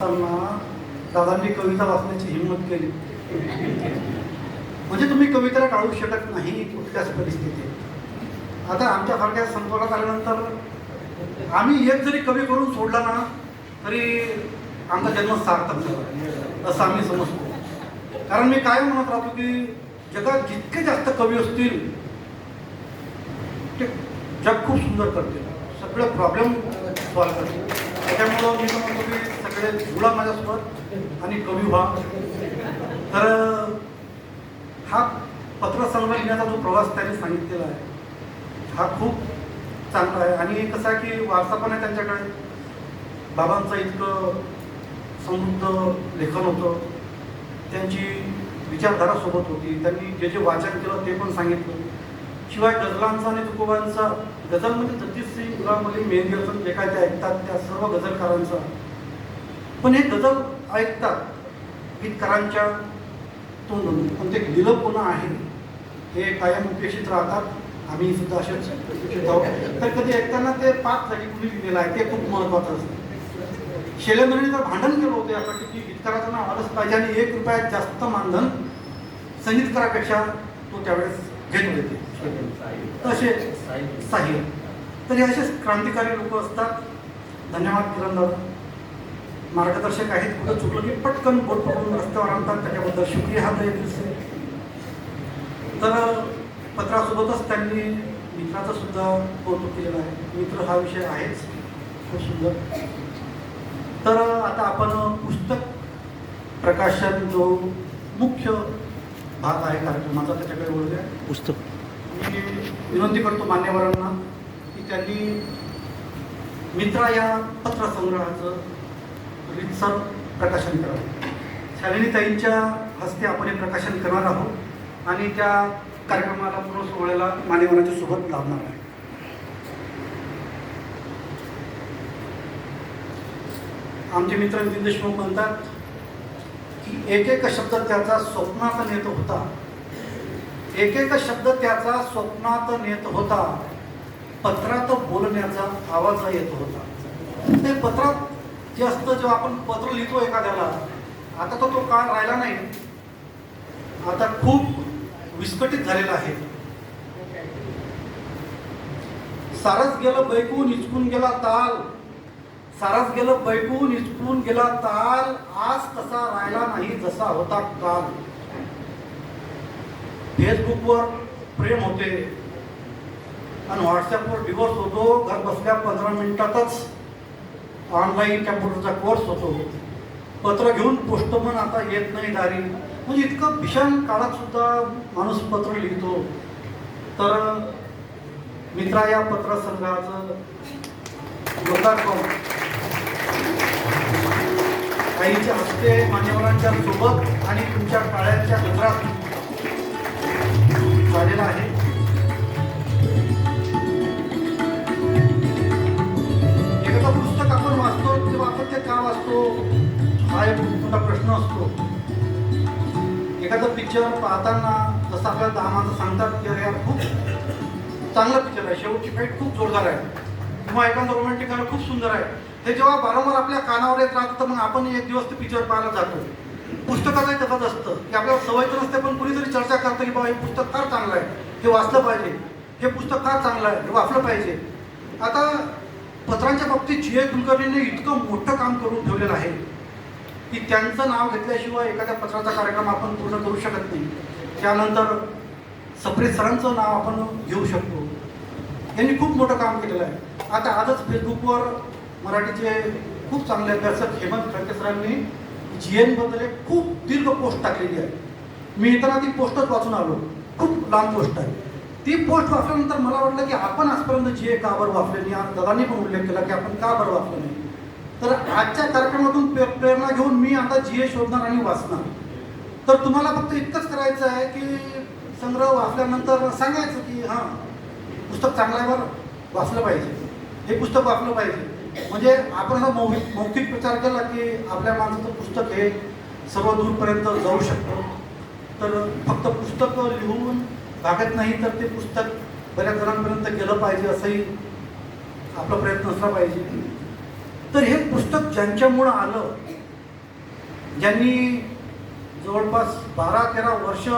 दादांनी कविता वाचण्याची हिंमत केली. म्हणजे तुम्ही कवितेला टाळू शकत नाही कुठल्याच परिस्थितीत. आता आमच्या सारख्या संपर्कात आल्यानंतर आम्ही एक जरी कवी करून सोडला ना तरी आमचा जन्म सार्थक झाला असं आम्ही समजतो. कारण मी काय म्हणत राहतो की जगात जितके जास्त कवी असतील ते जग खूप सुंदर करतील, सगळे प्रॉब्लेम सॉल्व करतील. त्याच्यामुळं मी म्हणतो की सगळे जुळा माझ्यासोबत आणि कवी व्हा. तर हा पत्रसंग्रह लिहिण्याचा जो प्रवास त्यांनी सांगितलेला आहे हा खूप चांगला आहे. आणि कसं आहे की वारसा पण आहे त्यांच्याकडे. बाबांचं इतकं समृद्ध लेखन होतं, त्यांची विचारधारा सोबत होती, त्यांनी जे जे वाचन केलं ते पण सांगितलं. शिवाय गझलांचा आणि तुकोबांचा, गझल म्हणजे जगजीतसिंग गुलाम अली मेहंदी हसन जे काय ते ऐकतात त्या सर्व गझलकारांचा, पण हे गझल ऐकतात गीतकारांच्या तोंडून, पण ते लिहिलं पुन्हा आहे हे कायम उपेक्षित राहतात. आम्ही सुद्धा असेच उपेक्षित आहोत. तर कधी ऐकताना ते पाच जागी कुणी लिहिलेलं आहे ते खूप महत्त्वाचं असतं. शैलेंद्रने तर भांडण केलं होतं यासाठी की गीतकाराचं नाव आलंच पाहिजे आणि 1 रुपयात जास्त मानधन संगीतकारापेक्षा तो त्यावेळेस घेत होते तसे साहिल. तर हे असेच क्रांतिकारी लोक असतात. धन्यवाद किरणदादा, मार्गदर्शक आहेत. कुठं चुकलं की पटकन बोट पकडून रस्त्यावर आणतात, त्याच्याबद्दल शुक्रिया हा दिवस. तर पत्रासोबतच त्यांनी मित्राचं सुद्धा कौतुक केलेलं आहे. मित्र हा विषय आहेच खूप सुंदर. तर आता आपण पुस्तक प्रकाशन जो मुख्य भाग आहे कार्यक्रमाचा त्याच्याकडे बोलूया. पुस्तक मी विनंती करतो मान्यवरांना की त्यांनी मित्रा या पत्रसंग्रहाचं रीतसर प्रकाशन करावं. शालिनीताईंच्या हस्ते आपण हे प्रकाशन करणार आहोत आणि त्या कार्यक्रमाला पूर्ण सोहळ्याला मान्यवरांच्या सोबत लाभणार आहे. आमचे मित्र नितीन देशमुख म्हणतात की एक एक शब्द त्याचा स्वप्नात नेत होता, एक एक शब्द त्याचा स्वप्नात नेत होता, पत्रात बोलण्याचा आवाज येत होता. ते पत्रात जे असतं, जेव्हा आपण पत्र लिहितो एखाद्याला, आता तर तो काळ राहिला नाही, आता खूप विस्कटीत झालेला आहे. सारच गेलं बैकून हिचकून गेला ताल, सारच गेलं बैकून हिचकून गेला ताल, आज तसा राहिला नाही जसा होता काल. फेसबुकवर प्रेम होते आणि व्हॉट्सअपवर डिवोर्स होतो. घर बसल्या 15 मिनिटातच ऑनलाईन कॅम्प्युटरचा कोर्स होतो. पत्र घेऊन पोस्टमन आता येत नाही दारी. म्हणजे इतकं भीषण काळात सुद्धा माणूस पत्र लिहितो. तर मित्रा या पत्रसंग्रहाचं लोकार्पण आईच्या हस्ते मान्यवरांच्या सोबत आणि तुमच्या टाळ्यांच्या गजरात झालेला आहे. एखादं पुस्तक आपण वाचतो तेव्हा आपण ते का वाचतो हा एक मोठा प्रश्न असतो. एखादं पिक्चर पाहताना जसं आपल्याला 10 माणसं सांगतात की अरे यार खूप चांगला पिक्चर आहे, शेवटची फाईट खूप जोरदार आहे, किंवा एखादं रोमॅन्टिक गाणं खूप सुंदर आहे, हे जेव्हा वारंवार आपल्या कानावर येत राहतं तर मग आपण एक दिवस ते पिक्चर पाहायला जातो. पुस्तकाचंही तसंच असतं की आपल्याला सवय तर नसते, पण कुणीतरी चर्चा करतं की बाबा हे पुस्तक फार चांगलं आहे, हे वाचलं पाहिजे, हे पुस्तक फार चांगलं आहे, हे वाचलं पाहिजे. आता पत्रांच्या बाबतीत जी ए कुलकर्णींनी इतकं मोठं काम करून ठेवलेलं आहे की त्यांचं नाव घेतल्याशिवाय एखाद्या पत्राचा कार्यक्रम आपण पूर्ण करू शकत नाही. त्यानंतर सप्रे सरांचं नाव आपण घेऊ शकतो. यांनी खूप मोठं काम केलेलं आहे. आता आजच फेसबुकवर मराठीचे खूप चांगले अभ्यासक हेमंत खडके सरांनी जी एनबद्दल एक खूप दीर्घ पोस्ट टाकलेली आहे. मी येताना ती पोस्टच वाचून आलो. खूप लांब पोस्ट आहे. ती पोस्ट वाचल्यानंतर मला वाटलं की आपण आजपर्यंत जी ए का बरं वाचले नाही. आज दादांनी पण उल्लेख केला की आपण का बरं वाचलं नाही. तर आजच्या कार्यक्रमातून प्रेरणा घेऊन मी आता जी ए शोधणार आणि वाचणार. तर तुम्हाला फक्त इतकंच करायचं आहे की संग्रह वाचल्यानंतर सांगायचं की हां पुस्तक चांगलं आहे, बरं वाचलं पाहिजे, हे पुस्तक वाचलं पाहिजे. म्हणजे आपण हा मौखिक प्रचार केला की आपल्या माणसाचं पुस्तक हे सर्व दूरपर्यंत जाऊ शकतं. तर फक्त पुस्तक लिहून भागत नाही, तर ते पुस्तक बऱ्याच जणांपर्यंत गेलं पाहिजे असंही आपला प्रयत्न असला पाहिजे. तर हे पुस्तक ज्यांच्यामुळं आलं ज्यांनी जवळपास 12-13 वर्ष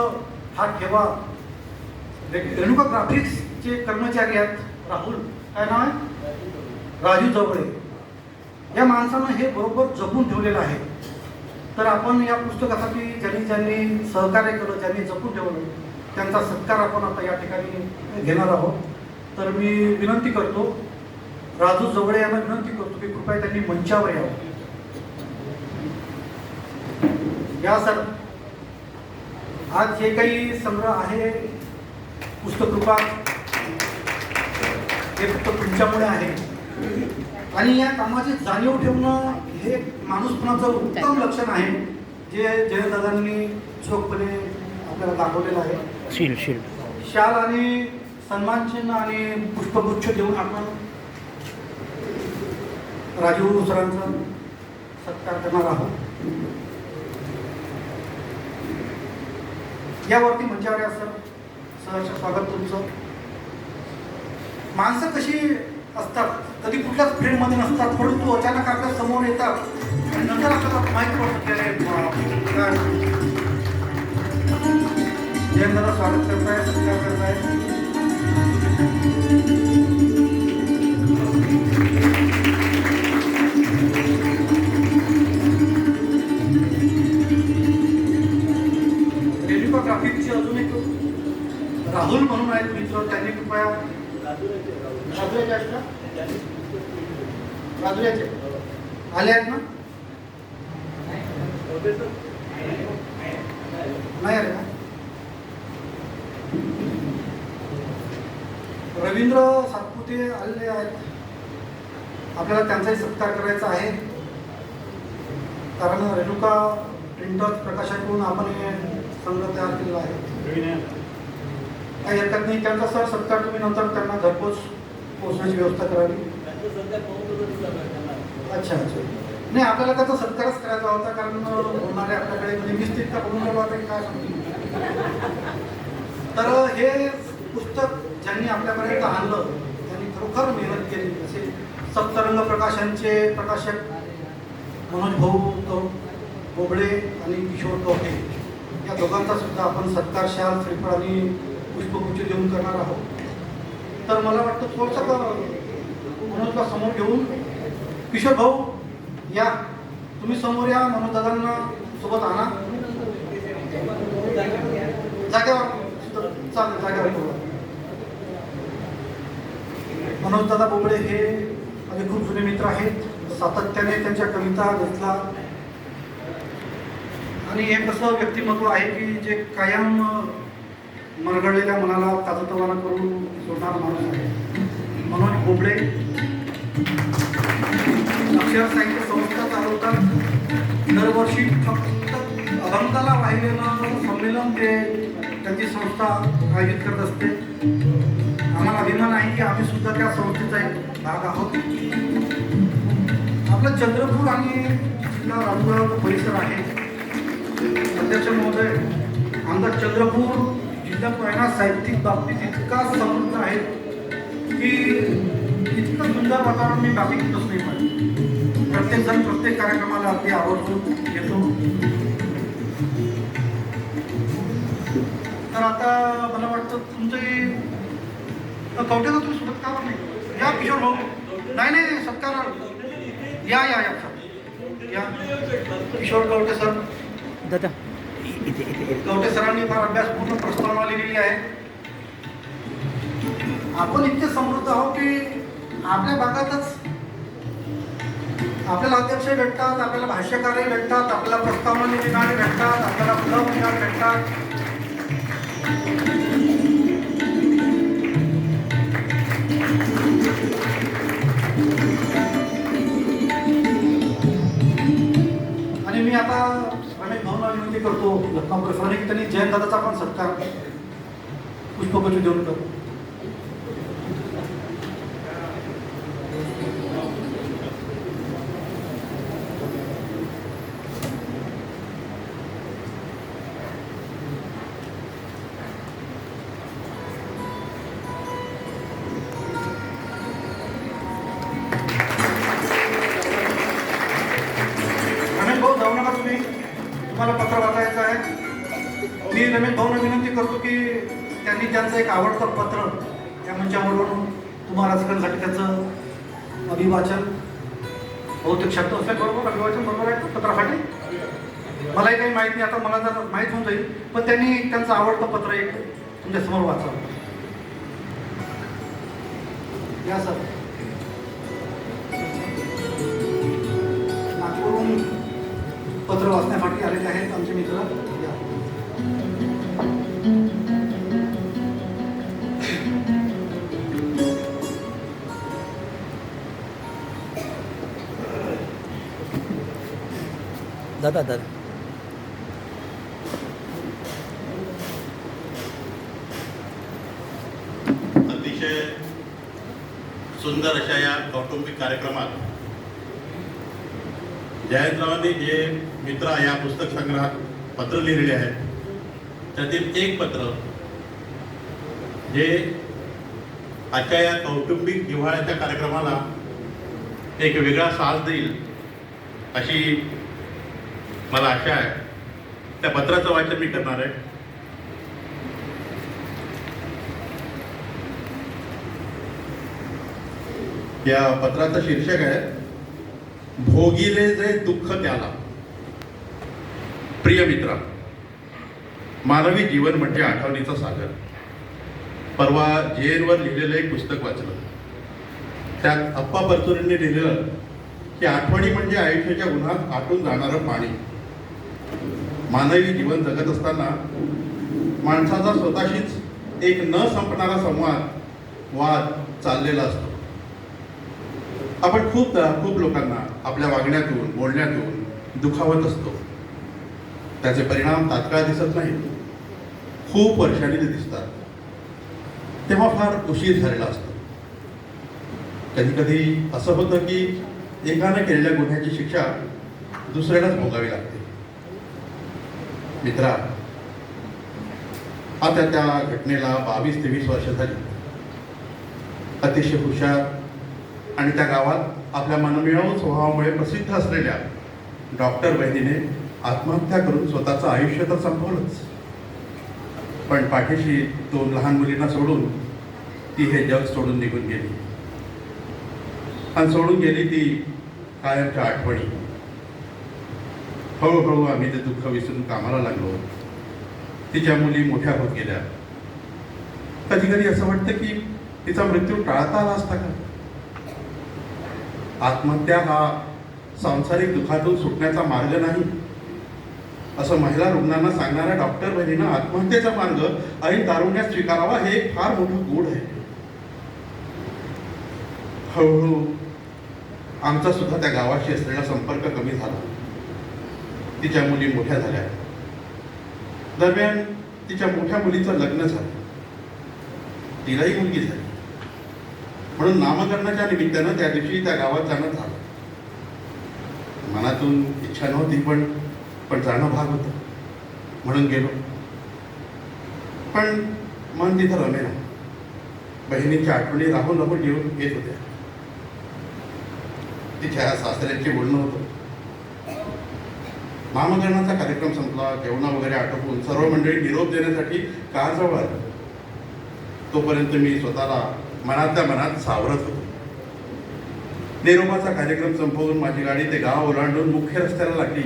हा ठेवा रेणुका ग्राफिक्सचे कर्मचारी आहेत. राहुल काय नाव आहे, राजू जवळे, या माणसानं हे बरोबर जपून ठेवलेलं आहे. तर आपण या पुस्तकासाठी ज्यांनी ज्यांनी सहकार्य केलं, ज्यांनी जपून ठेवलं, त्यांचा सत्कार आपण आता या ठिकाणी घेणार आहोत. तर मी विनंती करतो, राजू जवळे यांना विनंती करतो की कृपया त्यांनी मंचावर यावं. या सर, आज जे काही संग्रह आहे पुस्तकरूपात हे फक्त तुमच्यामुळे आहे. आणि या कामाची जाणीव ठेवणं हे माणूसपणाचं उत्तम लक्षण आहे, जे जयदादांनी चोखपणे आपल्याला दाखवलेलं आहे. शाल आणि सन्मान चिन्ह आणि पुष्पगुच्छ देऊन आपण राजीव सरांचा सत्कार करणार आहोत. यावरती मंचावर या सर, सहर्ष स्वागत तुमचं. माणसं कशी असतात, कधी कुठल्याच फ्रेंडमध्ये नसतात, परंतु अचानक आपल्या समोर येतात आणि नंतर आपल्याला माहिती पडतं की जयंताला स्वागत करताय, सत्कार करताय. रेणुका ग्राफिक्सचे अजून एक राहुल म्हणून आहेत मित्र, त्यांनी कृपया राजुऱ्याचे आले आहेत ना, नाही आले ना. रवींद्र सातपुते आलेले आहेत, आपल्याला त्यांचाही सत्कार करायचा आहे. कारण रेणुका प्रिंटर्स प्रकाशनाकडून आपण हे संग्रह तयार केलेला आहे. काही हरकत नाही, त्यांचा सर सत्कार तुम्ही नंतर त्यांना घरपोच पोहोचण्याची व्यवस्था करावी. अच्छा अच्छा, नाही आपल्याला त्याचा सत्कारच करायचा होता, कारण बोलणारे आपल्याकडे म्हणजे मीच तितका बोलून गेलो आता काय सांगतो. तर हे पुस्तक ज्यांनी आपल्यापर्यंत आणलं त्यांनी खरोखर मेहनत केली. असे सप्तरंग प्रकाशनचे प्रकाशक मनोज भाऊ बोबडे आणि किशोर कवठे या दोघांचा सुद्धा आपण सत्कार शाल, श्रीफळ आणि पुष्पगुच्छ देऊन करणार आहोत. तर मला वाटतं थोडंसं मनोजला समोर घेऊन, किशोर भाऊ या, तुम्ही समोर या, मनोज दादांना सोबत आणा. जागेवर चालेल, जागेवर. मनोज दादा बोबडे हे माझे खूप जुने मित्र आहेत. सातत्याने त्यांच्या कविता, गझला आणि हे कसं व्यक्तिमत्व आहे की जे कायम मरगळलेल्या मनाला ताजतवाना करून सोडणारा माणूस आहे. मनोज बोबडे अक्षर साहित्य संस्था चालवतात. दरवर्षी फक्त अभंगाला वाहिलेलं संमेलन ते त्यांची संस्था आयोजित करत असते. आम्हाला अभिमान आहे की आम्ही सुद्धा त्या संस्थेचा एक भाग आहोत. आपलं चंद्रपूर आणि जिल्हा राजूर परिसर आहे. अध्यक्ष महोदय, आमचा चंद्रपूर जिल्हा पहिला साहित्यिक बाबतीत इतका समृद्ध आहे की इतकं सुंदर वातावरण मी बाकी कुठंच नाही पाहिजे. प्रत्येकजण प्रत्येक कार्यक्रमाला अगदी आवर्जून येतो. तर आता मला वाटतं तुमचे कवठेचा तुम्ही सोबत का नाही या, किशोर भाऊ. नाही नाही, सत्कार या या या सर, या किशोर कवठे सर. दादा कवठे सरांनी फार अभ्यासपूर्ण प्रस्तावना लिहिलेली आहे. आपण इतके समृद्ध आहोत की आपल्या भागातच आपल्याला अध्यक्ष भेटतात, आपल्याला भाष्यकारही भेटतात, आपल्याला प्रस्तावना लिहिणारे भेटतात, आपल्याला ब्लॉग लिहिणारे भेटतात. आणि मी आता रमेश भाऊला विनंती करतो, लखनपूर सरांनी की त्यांनी जयंतदादाचा पण सत्कार पुष्पगुच्छ देऊन करतो. रमेश भाऊ जाऊ नका तुम्ही. तुम्हाला पत्र वाचायचं आहे. मी रमेश भाऊंना विनंती करतो की त्यांनी त्यांचं एक आवडतं पत्र या मंचावरून तुम्हाला रसिकांसाठी त्याचं अभिवाचन बहुतेक शब्द असले बरोबर अभिवाचन बरोबर आहे पत्रासाठी. मलाही काही माहीत नाही, आता मला जर माहीत होऊन जाईल, पण त्यांनी त्यांचं आवडतं पत्र एक तुमच्यासमोर वाचावं. या सर. नागपूरहून पत्र वाचण्यासाठी आलेले आहेत आमचे मित्र. या. दादा अतिशय सुंदर अशा या कौटुंबिक कार्यक्रमात जयंतरावांनी जे मित्र या पुस्तक संग्रहात पत्र लिहिलेले आहेत त्यातील एक पत्र जे आजच्या या कौटुंबिक जिव्हाळ्याच्या कार्यक्रमाला एक वेगळा साज देईल अशी मला आशा आहे. त्या पत्राचं वाचन मी करणार आहे. या पत्राचं शीर्षक आहे भोगिले जे दुःख त्याला. प्रिय मित्रा, मानवी जीवन म्हणजे आठवणीचा सागर. परवा जेएनवर लिहिलेलं एक पुस्तक वाचलं. त्यात अप्पा परचुरेंनी लिहिलेलं की आठवणी म्हणजे आयुष्याच्या उन्हात आटून जाणारं पाणी. मानवी जीवन जगत असताना माणसाचा स्वतःशीच एक न संपणारा संवाद वाद चाललेला असतो. आपण खूप लोकांना आपल्या वागण्यातून बोलण्यातून दुखावत असतो. त्याचे परिणाम तात्काळ दिसत नाही, खूप वर्षांनी ते दिसतात. तेव्हा फार उशीर झालेला असतो. कधी कधी असं होतं की एकाने केलेल्या गुन्ह्याची शिक्षा दुसऱ्यालाच भोगावी लागते. मित्रा, आता त्या घटनेला 22-23 वर्ष झाली. अतिशय हुशार आणि त्या गावात आपल्या मनमिळावू स्वभावामुळे प्रसिद्ध असलेल्या डॉक्टर बहिणीने आत्महत्या करून स्वतःचं आयुष्य तर संपवलंच, पण पाठीशी 2 लहान मुलींना सोडून ती हे जग सोडून निघून गेली. आणि सोडून गेली ती कायमच्या आठवणी. हळूहळू आम्ही ते दुःख विसरून कामाला लागलो. तिच्या मुली मोठ्या होत गेल्या. कधी कधी असं वाटतं की तिचा मृत्यू टाळता आला असता का. आत्महत्या हा सांसारिक दुःखातून सुटण्याचा मार्ग नाही असं महिला रुग्णांना सांगणाऱ्या डॉक्टर बहिणीनं आत्महत्येचा मार्ग ऐन तारुण्यात स्वीकारावा हे एक फार मोठं गूढ आहे. हळूहळू आमचा सुद्धा त्या गावाशी असलेला संपर्क कमी झाला. तिच्या मुली मोठ्या झाल्या. दरम्यान तिच्या मोठ्या मुलीचं लग्न झालं. तिलाही मुलगी झाली. म्हणून नामकरणाच्या निमित्तानं त्या दिवशी त्या गावात जाणं झालं. मनातून इच्छा नव्हती, पण जाणं भाग होतं म्हणून गेलो. पण मन तिथं रमेना. बहिणीच्या आठवणी राहून राहून येत होत्या. तिच्या सासऱ्यांचे बोलणं होतं. नामकरणाचा कार्यक्रम संपला. जेवणा वगैरे आटोपून सर्व मंडळी निरोप देण्यासाठी कारजवळ आली. तोपर्यंत मी स्वतःला मनातल्या मनात सावरत होतो. निरोपाचा कार्यक्रम संपवून माझी गाडी ते गाव ओलांडून मुख्य रस्त्याला लागली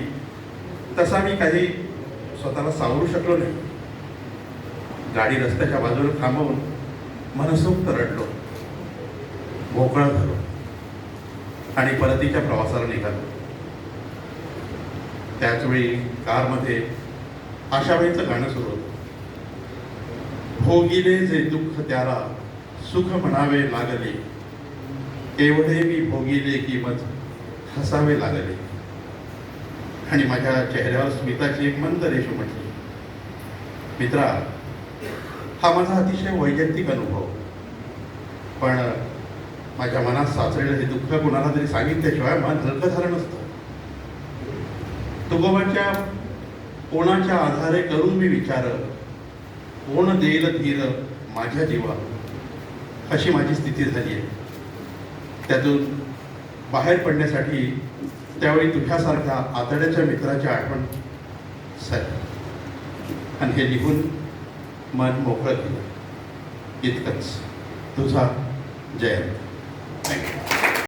तसा मी काही स्वतःला सावरू शकलो नाही. गाडी रस्त्याच्या बाजूला थांबवून मनसोक्त रडलो, मोकळा झालो आणि परतीच्या प्रवासाला निघालो. त्याचवेळी कारमध्ये आशाबाईचं गाणं सुरू होतं. भोगिले जे दुःख त्याला सुख म्हणावे लागले, एवढे मी भोगिले की मज हसावे लागले. आणि माझ्या चेहऱ्यावर स्मिताची एक मंद रेष उमटली. मित्रा, हा माझा अतिशय वैयक्तिक अनुभव, पण माझ्या मनात साचलेलं हे दुःख कोणाला तरी सांगितल्याशिवाय मन हलकं झालं नसतं. तुकोबाच्या कोणाच्या आधारे करून मी विचार, कोण देईल धीर माझ्या जीवा, अशी माझी स्थिती झाली आहे. त्यातून बाहेर पडण्यासाठी त्यावेळी तुझ्यासारख्या आतड्याच्या मित्राची आठवण सर आणि हे लिहून मन मोकळं केलं. इतकंच. तुझा जयंत. थँक्यू.